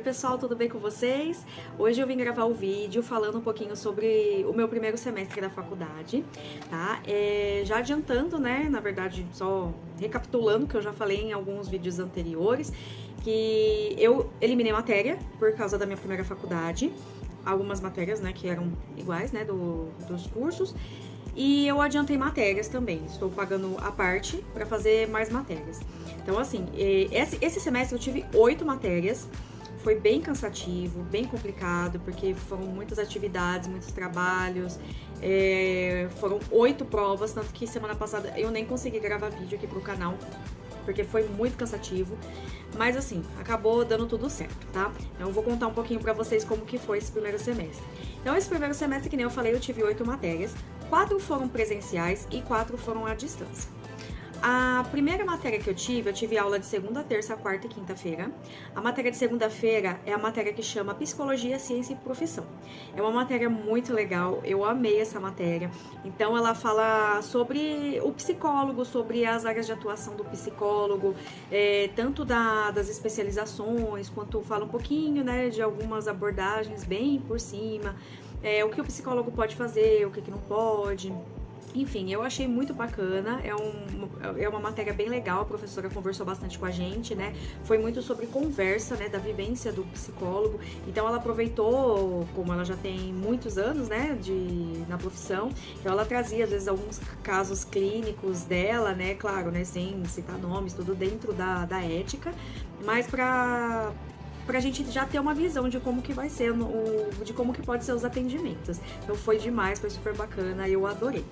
Oi pessoal, tudo bem com vocês? Hoje eu vim gravar o vídeo falando um pouquinho sobre o meu primeiro semestre da faculdade, tá? Já adiantando, né, na verdade, só recapitulando o que eu já falei em alguns vídeos anteriores, que eu eliminei matéria por causa da minha primeira faculdade, algumas matérias, né, que eram iguais, né, dos cursos, e eu adiantei matérias também, estou pagando a parte para fazer mais matérias. Então, assim, esse semestre eu tive 8 matérias. Foi bem cansativo, bem complicado, porque foram muitas atividades, muitos trabalhos, foram 8 provas, tanto que semana passada eu nem consegui gravar vídeo aqui pro canal, porque foi muito cansativo, mas assim, acabou dando tudo certo, tá? Então eu vou contar um pouquinho pra vocês como que foi esse primeiro semestre. Então esse primeiro semestre, que nem eu falei, eu tive 8 matérias, 4 foram presenciais e 4 foram à distância. A primeira matéria que eu tive aula de segunda, terça, quarta e quinta-feira. A matéria de segunda-feira é a matéria que chama Psicologia, Ciência e Profissão. É uma matéria muito legal, eu amei essa matéria. Então ela fala sobre o psicólogo, sobre as áreas de atuação do psicólogo, tanto das especializações, quanto fala um pouquinho, né, de algumas abordagens bem por cima, o que o psicólogo pode fazer, o que não pode. Enfim, eu achei muito bacana, é uma matéria bem legal, a professora conversou bastante com a gente, né? Foi muito sobre conversa, né, da vivência do psicólogo. Então ela aproveitou, como ela já tem muitos anos, né, na profissão, então ela trazia às vezes alguns casos clínicos dela, né, claro, né, sem citar nomes, tudo dentro da ética, mas pra gente já ter uma visão de como que vai ser, de como que pode ser os atendimentos. Então foi demais, foi super bacana, eu adorei.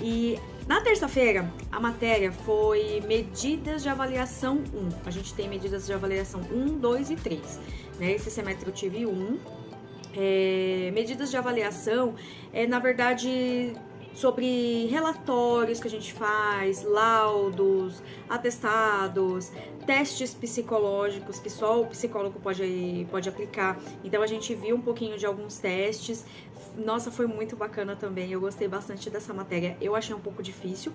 E na terça-feira, a matéria foi Medidas de Avaliação 1. A gente tem medidas de avaliação 1, 2 e 3. Né? Esse semestre eu tive 1. Medidas de avaliação na verdade, sobre relatórios que a gente faz, laudos, atestados, testes psicológicos que só o psicólogo pode aplicar. Então a gente viu um pouquinho de alguns testes. Nossa, foi muito bacana também, eu gostei bastante dessa matéria. Eu achei um pouco difícil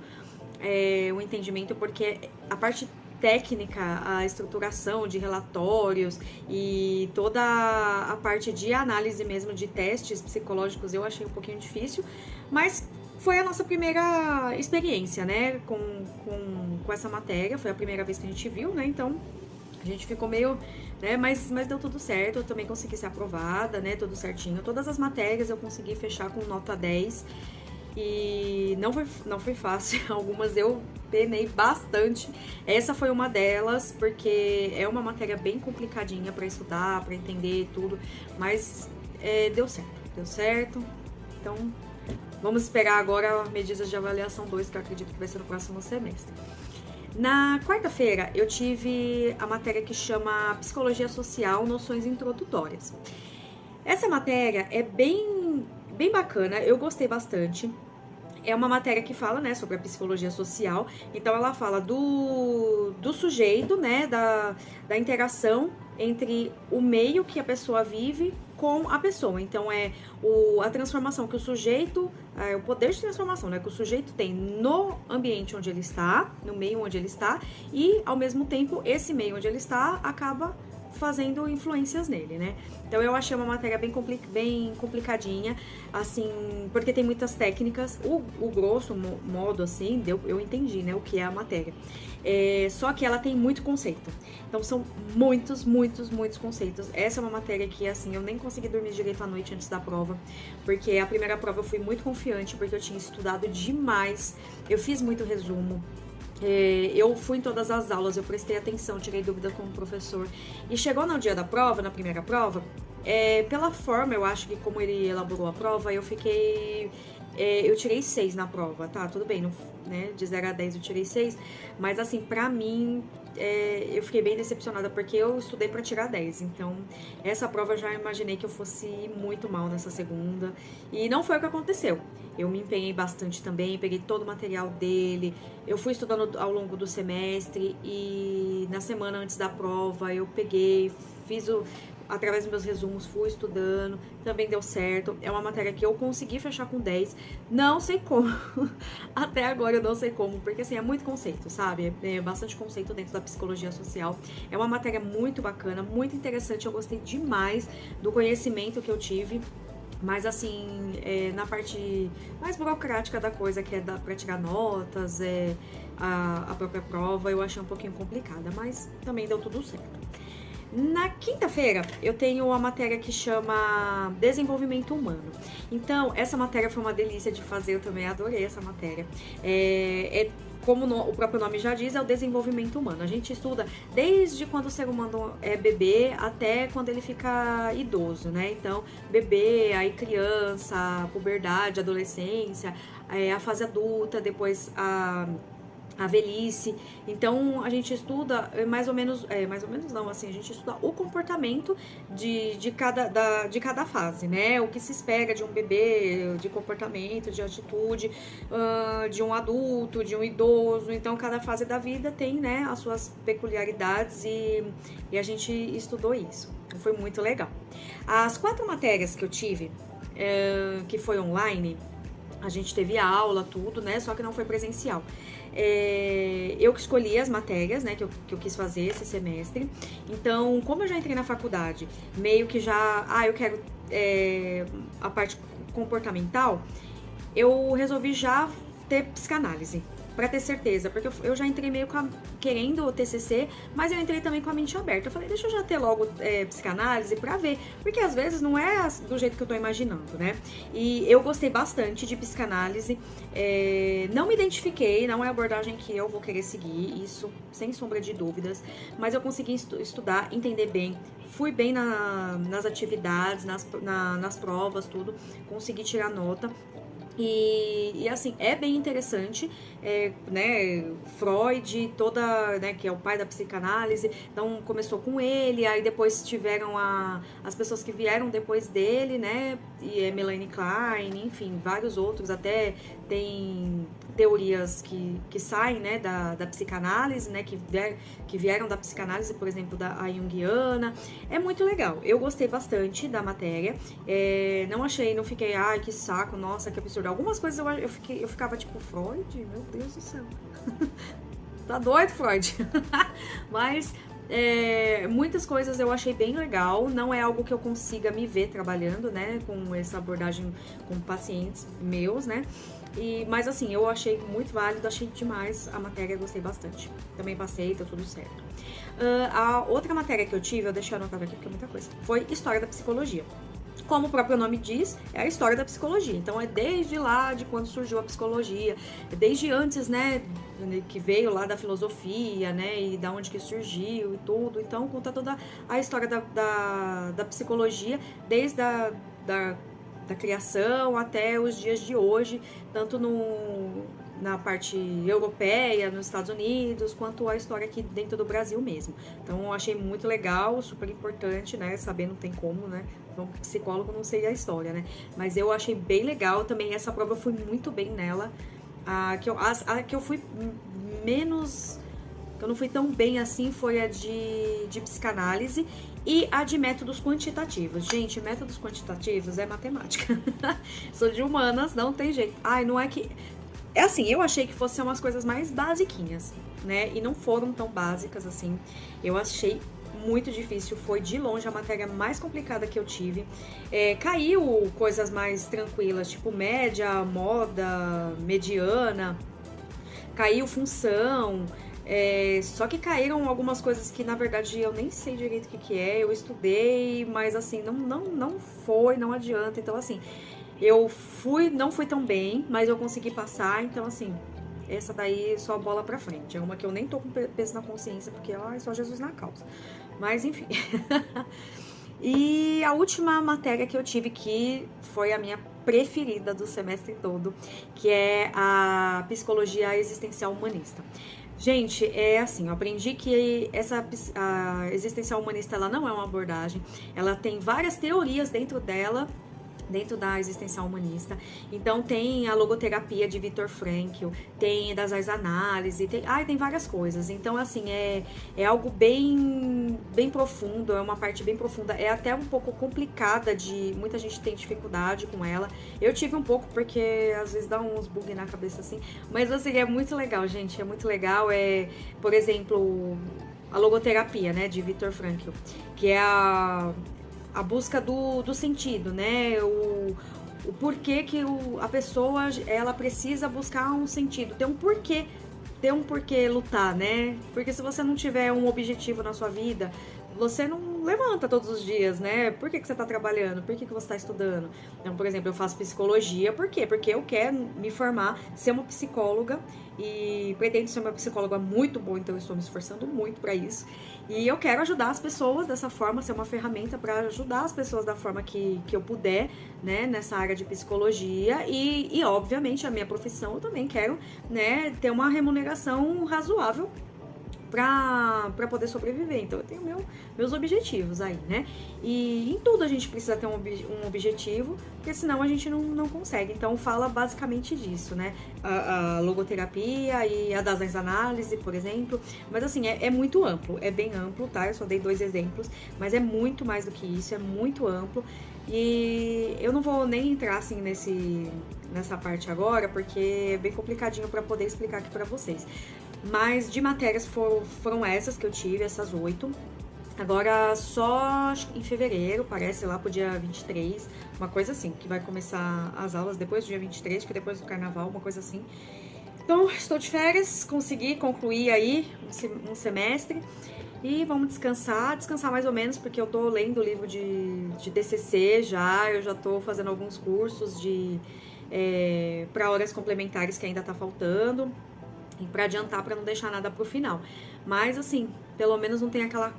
o entendimento, porque a parte técnica, a estruturação de relatórios e toda a parte de análise mesmo de testes psicológicos eu achei um pouquinho difícil, mas foi a nossa primeira experiência, né, com essa matéria, foi a primeira vez que a gente viu, né, então a gente ficou meio, né, mas deu tudo certo, eu também consegui ser aprovada, né, tudo certinho, todas as matérias eu consegui fechar com nota 10, e não foi fácil, algumas eu penei bastante. Essa foi uma delas, porque é uma matéria bem complicadinha para estudar, para entender tudo, mas deu certo. Então, vamos esperar agora medidas de avaliação 2, que eu acredito que vai ser no próximo semestre. Na quarta-feira, eu tive a matéria que chama Psicologia Social, Noções Introdutórias. Essa matéria é bem bacana, eu gostei bastante. É uma matéria que fala, né, sobre a psicologia social. Então ela fala do sujeito, né, da interação entre o meio que a pessoa vive com a pessoa. Então a transformação que o sujeito, o poder de transformação, né, que o sujeito tem no ambiente onde ele está, no meio onde ele está, e ao mesmo tempo esse meio onde ele está acaba fazendo influências nele, né? Então eu achei uma matéria bem complicadinha, assim, porque tem muitas técnicas, o grosso modo, assim, eu entendi, né, o que é a matéria. Só que ela tem muito conceito. Então são muitos conceitos. Essa é uma matéria que, assim, eu nem consegui dormir direito à noite antes da prova, porque a primeira prova eu fui muito confiante, porque eu tinha estudado demais, eu fiz muito resumo. Eu fui em todas as aulas, eu prestei atenção, tirei dúvida com o professor. E chegou no dia da prova, na primeira prova, pela forma, eu acho que como ele elaborou a prova, eu tirei 6 na prova, tá? Tudo bem, né? De 0 a 10 eu tirei 6, mas assim, pra mim, eu fiquei bem decepcionada, porque eu estudei pra tirar 10, então essa prova eu já imaginei que eu fosse ir muito mal nessa segunda, e não foi o que aconteceu. Eu me empenhei bastante também, peguei todo o material dele, eu fui estudando ao longo do semestre, e na semana antes da prova eu peguei, através dos meus resumos, fui estudando, também deu certo. É uma matéria que eu consegui fechar com 10. Não sei como. Até agora eu não sei como, porque assim, é muito conceito, sabe? É bastante conceito dentro da psicologia social. É uma matéria muito bacana, muito interessante. Eu gostei demais do conhecimento que eu tive. Mas assim, na parte mais burocrática da coisa, que é pra tirar notas, a própria prova, eu achei um pouquinho complicada, mas também deu tudo certo. Na quinta-feira, eu tenho uma matéria que chama Desenvolvimento Humano. Então, essa matéria foi uma delícia de fazer, eu também adorei essa matéria. Como o próprio nome já diz, é o desenvolvimento humano. A gente estuda desde quando o ser humano é bebê até quando ele fica idoso, né? Então, bebê, aí criança, puberdade, adolescência, a fase adulta, depois a velhice. Então a gente estuda mais ou menos não, assim, a gente estuda o comportamento de cada fase, né? O que se espera de um bebê, de comportamento, de atitude, de um adulto, de um idoso. Então cada fase da vida tem, né, as suas peculiaridades e a gente estudou isso. Foi muito legal. As 4 matérias que eu tive, que foi online, a gente teve aula, tudo, né? Só que não foi presencial. Eu que escolhi as matérias, né, que eu quis fazer esse semestre. Então, como eu já entrei na faculdade, meio que já... eu quero a parte comportamental, eu resolvi já ter psicanálise, pra ter certeza, porque eu já entrei meio querendo o TCC, mas eu entrei também com a mente aberta. Eu falei, deixa eu já ter logo psicanálise pra ver, porque às vezes não é do jeito que eu tô imaginando, né? E eu gostei bastante de psicanálise, não me identifiquei, não é a abordagem que eu vou querer seguir, isso sem sombra de dúvidas, mas eu consegui estudar, entender bem, fui bem nas atividades, nas provas, tudo, consegui tirar nota. E assim, é bem interessante, né, Freud, né, que é o pai da psicanálise, então começou com ele, aí depois tiveram as pessoas que vieram depois dele, né, e Melanie Klein, enfim, vários outros, até tem teorias que saem, né, da psicanálise, né, que vieram da psicanálise, por exemplo, da Jungiana. É muito legal, eu gostei bastante da matéria, não fiquei, ai, que saco, nossa, que absurdo. Algumas coisas eu ficava tipo, Freud, meu Deus do céu, tá doido, Freud? Mas muitas coisas eu achei bem legal, não é algo que eu consiga me ver trabalhando, né, com essa abordagem com pacientes meus, né, mas assim, eu achei muito válido, achei demais a matéria, gostei bastante. Também passei, tá tudo certo. A outra matéria que eu tive, eu deixei anotado aqui porque é muita coisa, foi História da Psicologia. Como o próprio nome diz, é a história da psicologia. Então, é desde lá de quando surgiu a psicologia, desde antes, né, que veio lá da filosofia, né, e da onde que surgiu e tudo. Então, conta toda a história da psicologia, desde da criação até os dias de hoje, tanto na parte europeia, nos Estados Unidos, quanto a história aqui dentro do Brasil mesmo. Então, eu achei muito legal, super importante, né, saber não tem como, né, então, psicólogo não sei a história, né, mas eu achei bem legal também, essa prova eu fui muito bem nela, a que eu fui menos... que eu não fui tão bem assim foi a de psicanálise e a de métodos quantitativos. Gente, métodos quantitativos é matemática. Sou de humanas, não tem jeito. Ai, não é que... É assim, eu achei que fossem umas coisas mais basiquinhas, né? E não foram tão básicas assim. Eu achei muito difícil, foi de longe a matéria mais complicada que eu tive. Caiu coisas mais tranquilas, tipo média, moda, mediana. Caiu função... só que caíram algumas coisas que, na verdade, eu nem sei direito o que é. Eu estudei, mas, assim, não adianta. Então, assim, não fui tão bem, mas eu consegui passar. Então, assim, essa daí só bola pra frente. É uma que eu nem tô com peso na consciência, porque, só Jesus na causa. Mas, enfim. E a última matéria que eu tive, que foi a minha preferida do semestre todo, que é a Psicologia Existencial Humanista. Gente, é assim, eu aprendi que a existencial humanista, ela não é uma abordagem, ela tem várias teorias dentro dela, dentro da existencial humanista. Então tem a logoterapia de Viktor Frankl, tem das análises, tem várias coisas. Então assim, é algo bem profundo, é uma parte bem profunda, é até um pouco complicada muita gente tem dificuldade com ela. Eu tive um pouco porque às vezes dá uns bugs na cabeça assim, mas assim, é muito legal, gente, é muito legal. Por exemplo, a logoterapia, né, de Viktor Frankl, que é a busca do sentido, né? O porquê que a pessoa ela precisa buscar um sentido, ter um porquê lutar, né? Porque se você não tiver um objetivo na sua vida, você não levanta todos os dias, né? Por que você tá trabalhando? Por que você tá estudando? Então, por exemplo, eu faço psicologia, por quê? Porque eu quero me formar, ser uma psicóloga e pretendo ser uma psicóloga muito boa, então eu estou me esforçando muito para isso. E eu quero ajudar as pessoas dessa forma, ser uma ferramenta para ajudar as pessoas da forma que eu puder, né, nessa área de psicologia. E obviamente, a minha profissão eu também quero, né, ter uma remuneração razoável para poder sobreviver. Então eu tenho meus objetivos aí, né? E em tudo a gente precisa ter um objetivo, porque senão a gente não consegue. Então fala basicamente disso, né? A logoterapia e a das análises, por exemplo. Mas assim, é muito amplo, é bem amplo, tá? Eu só dei 2 exemplos, mas é muito mais do que isso, é muito amplo. E eu não vou nem entrar assim nessa parte agora, porque é bem complicadinho para poder explicar aqui para vocês. Mas de matérias foram essas que eu tive, essas 8. Agora só em fevereiro, parece lá pro dia 23, uma coisa assim, que vai começar as aulas depois do dia 23, que é depois do carnaval, uma coisa assim. Então, estou de férias, consegui concluir aí um semestre e vamos descansar mais ou menos, porque eu tô lendo o livro de TCC já, eu já tô fazendo alguns cursos para horas complementares que ainda tá faltando. E pra adiantar, pra não deixar nada pro final. Mas, assim, pelo menos não tem aquela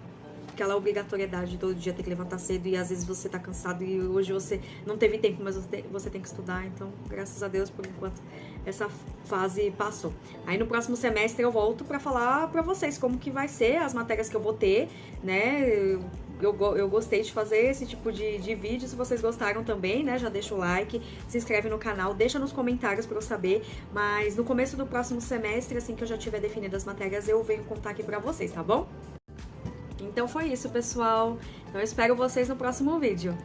obrigatoriedade de todo dia ter que levantar cedo e às vezes você tá cansado e hoje você não teve tempo, mas você tem que estudar. Então, graças a Deus, por enquanto, essa fase passou. Aí no próximo semestre eu volto pra falar pra vocês como que vai ser as matérias que eu vou ter, né? Eu gostei de fazer esse tipo de vídeo. Se vocês gostaram também, né, já deixa o like, se inscreve no canal, deixa nos comentários pra eu saber. Mas no começo do próximo semestre, assim que eu já tiver definido as matérias, eu venho contar aqui pra vocês, tá bom? Então foi isso, pessoal. Então eu espero vocês no próximo vídeo.